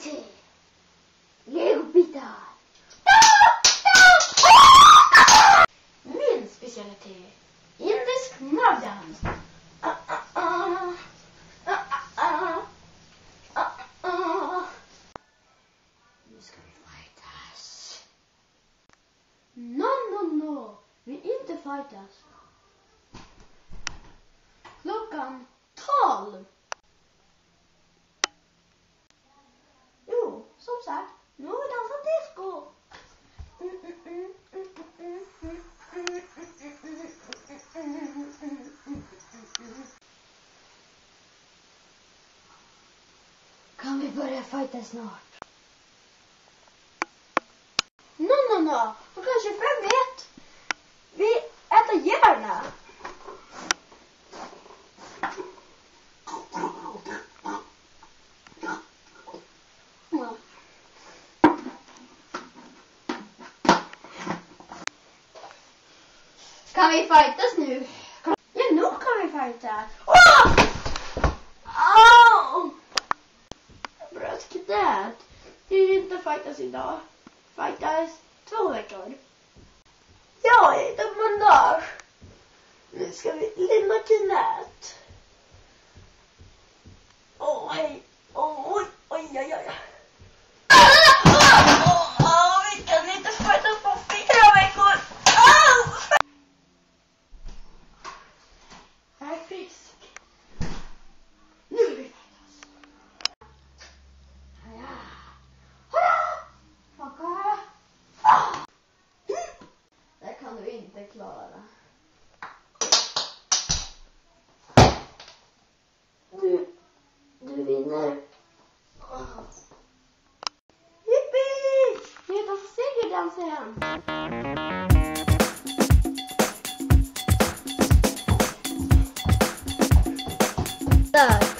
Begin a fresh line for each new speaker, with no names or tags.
specialitet. Legobitar. Min specialitet. Indisk magdans. Nu ska vi fightas. No. Vi inte fightas. Klockan 12. Jo, som sagt. Nu har vi dansat disco. Kan vi börja fighta snart? No. Och kanske vem vet? Vi äter gärna. Kan vi fightas nu? Ja, nu kan vi fighta. Jag bröt knät. Det är inte fightas idag. Fightas 2 veckor. Jag heter bandage. Nu ska vi limma knät. Hej. Oj. Vi kan inte fightas på 4 veckor. Jag är frisk. Nu vill vi fightas. Det kan du inte klara. Du vinner. Yippie! Vi är på segerdansen. Där.